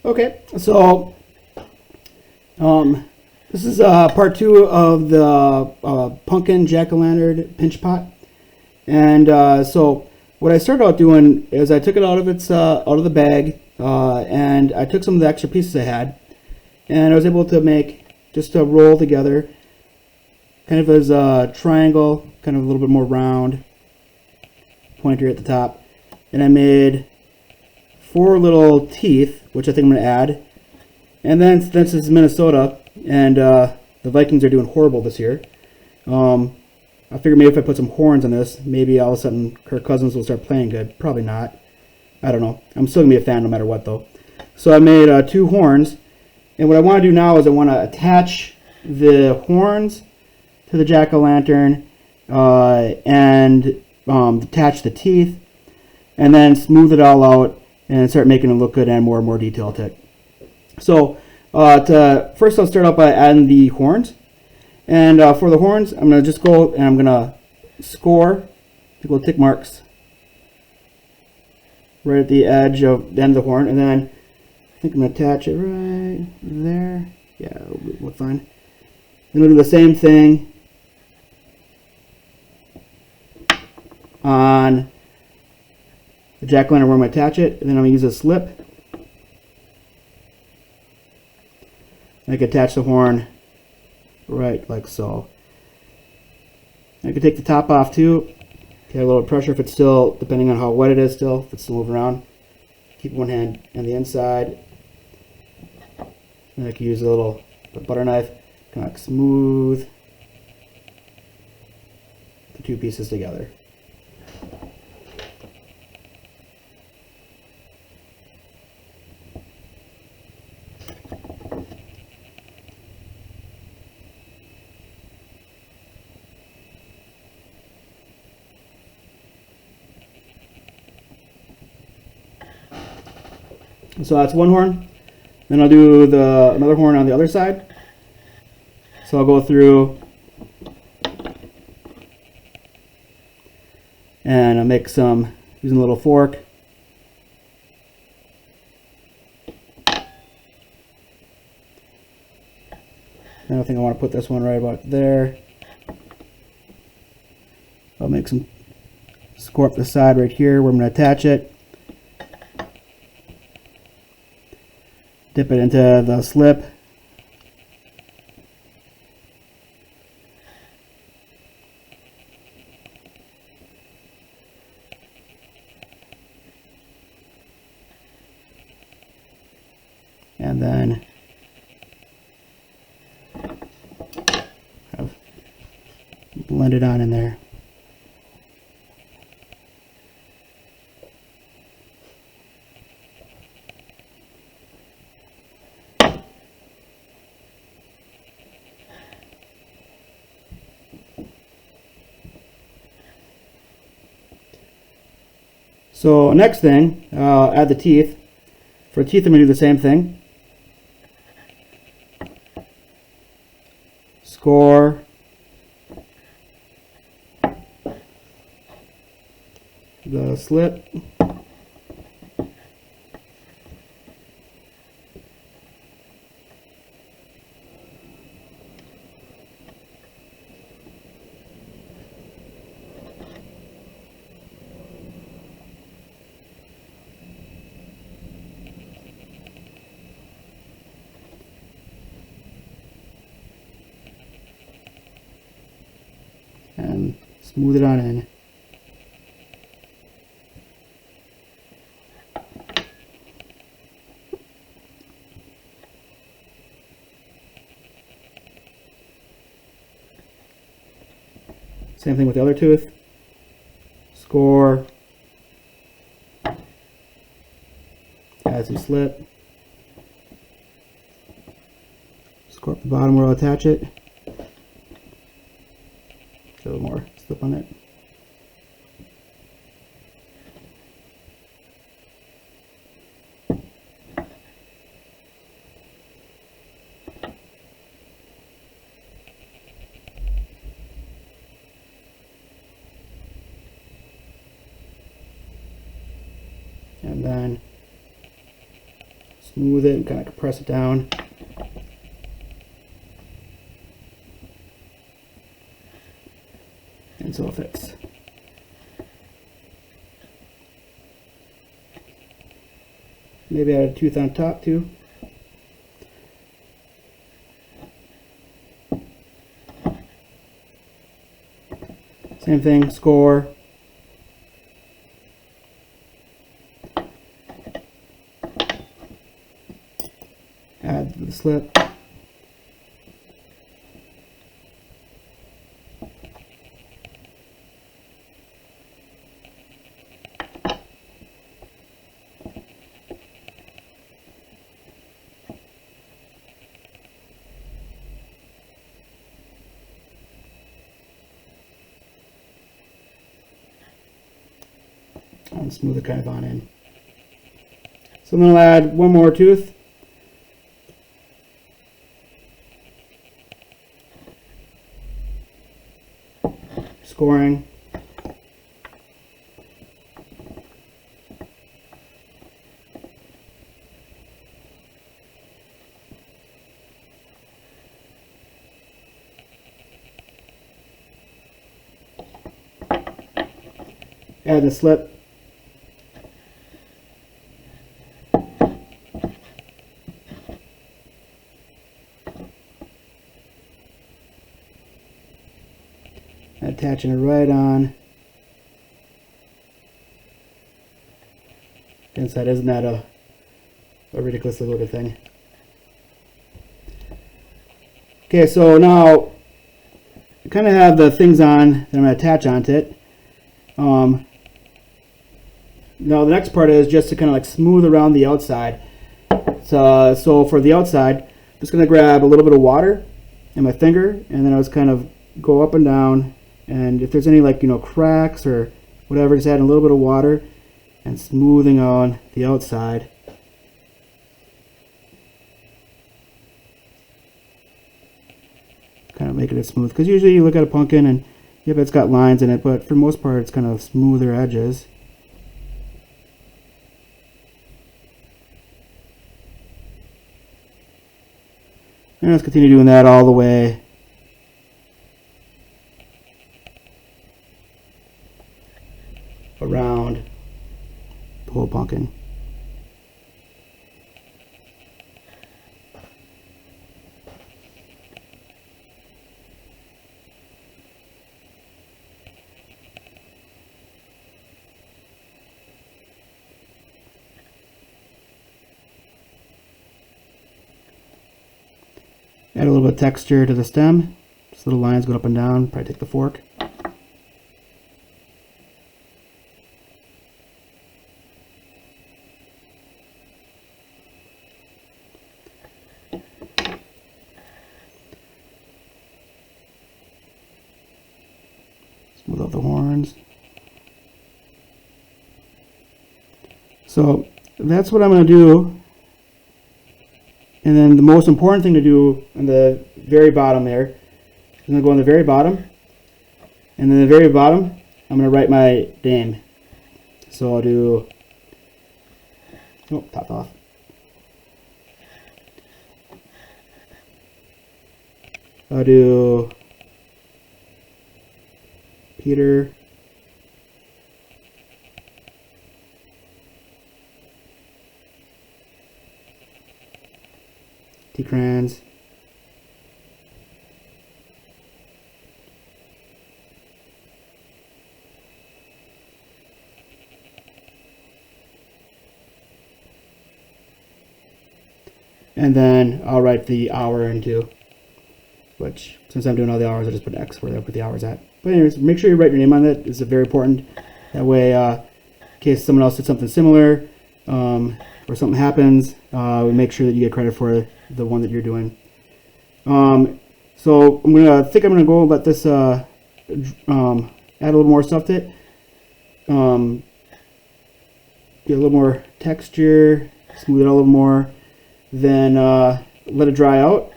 Okay, so this is part two of the Pumpkin Jack-o'-lantern Pinch Pot. And so what I started out doing is I took it out of the bag, and I took some of the extra pieces I had, and I was able to make just a roll together, kind of as a triangle, kind of a little bit more round, pointer at the top, and I made 4 little teeth, which I think I'm going to add. And then since it's Minnesota and the Vikings are doing horrible this year, I figured maybe if I put some horns on this, maybe all of a sudden Kirk Cousins will start playing good. Probably not. I don't know. I'm still going to be a fan no matter what, though. So I made 2 horns. And what I want to do now is I want to attach the horns to the jack-o'-lantern and attach the teeth, and then smooth it all out and start making it look good and more and more detail to it. So first I'll start out by adding the horns. And for the horns, I'm going to just go and I'm going to score little tick marks right at the edge of the end of the horn. And then I think I'm going to attach it right there. Yeah, it'll look fine. Then we'll do the same thing on the jack-o'-lantern where I'm going to attach it. And then I'm going to use a slip. I can attach the horn right like so. I can take the top off too. Get a little pressure if it's still, depending on how wet it is still, if it's still moving around. Keep one hand on the inside. And I can use a little butter knife, kind of smooth the 2 pieces together. So that's one horn. Then I'll do another horn on the other side. So I'll go through and I'll make some using a little fork. I don't think I want to put this one right about there. I'll make some score up the side right here where I'm going to attach it. Dip it into the slip. And then blend it on in there. So next thing, add the teeth. For teeth, I'm going to do the same thing. Score the slip. And smooth it on in. Same thing with the other tooth. Score. Add some slip. Score up the bottom where I'll attach it. A little more slip on it. And then smooth it and kind of compress it down. And so it fits. Maybe add a tooth on top too. Same thing, score. Add the slip. And smooth it kind of on in. So then I'll add one more tooth. Scoring. Add the slip. Attaching it right on inside. Isn't that a ridiculously looking thing? Okay, so now I kind of have the things on that I'm going to attach onto it. Now the next part is just to kind of like smooth around the outside. So for the outside, I'm just going to grab a little bit of water in my finger, and then I just kind of go up and down. And if there's any, like, cracks or whatever, just adding a little bit of water and smoothing on the outside. Kind of making it smooth. Because usually you look at a pumpkin and yep, it's got lines in it, but for the most part it's kind of smoother edges. And let's continue doing that all the way around the whole pumpkin. Add a little bit of texture to the stem. Just little lines going up and down. Probably take the fork. Smooth out the horns. So that's what I'm going to do. And then the most important thing to do on the very bottom there, I'm going to go on the very bottom. And then the very bottom, I'm going to write my name. So I'll do, oh, top off. I'll do Peter T-Crans. And then I'll write the hour into, which since I'm doing all the hours, I just put X where I put the hours at. But anyways, make sure you write your name on it. It's very important. That way, in case someone else did something similar, or something happens, we make sure that you get credit for the one that you're doing. So I'm gonna go let this add a little more stuff to it. Get a little more texture, smooth it out a little more, then let it dry out.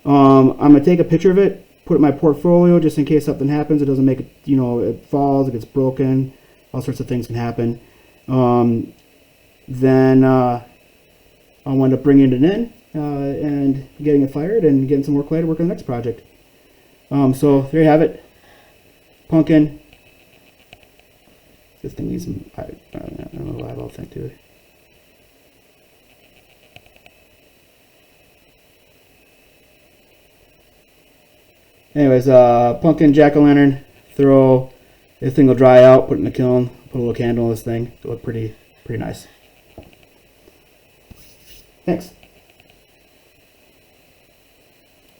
I'm gonna take a picture of it, put it in my portfolio just in case something happens. It doesn't make it, it falls, it gets broken, all sorts of things can happen. Then I'll wind up bringing it in and getting it fired and getting some more clay to work on the next project. So there you have it. Pumpkin. This thing needs some, I don't know why I'll think to it. Anyways, pumpkin jack-o'-lantern. Throw, this thing will dry out, put it in the kiln, put a little candle on this thing. It'll look pretty nice. Thanks.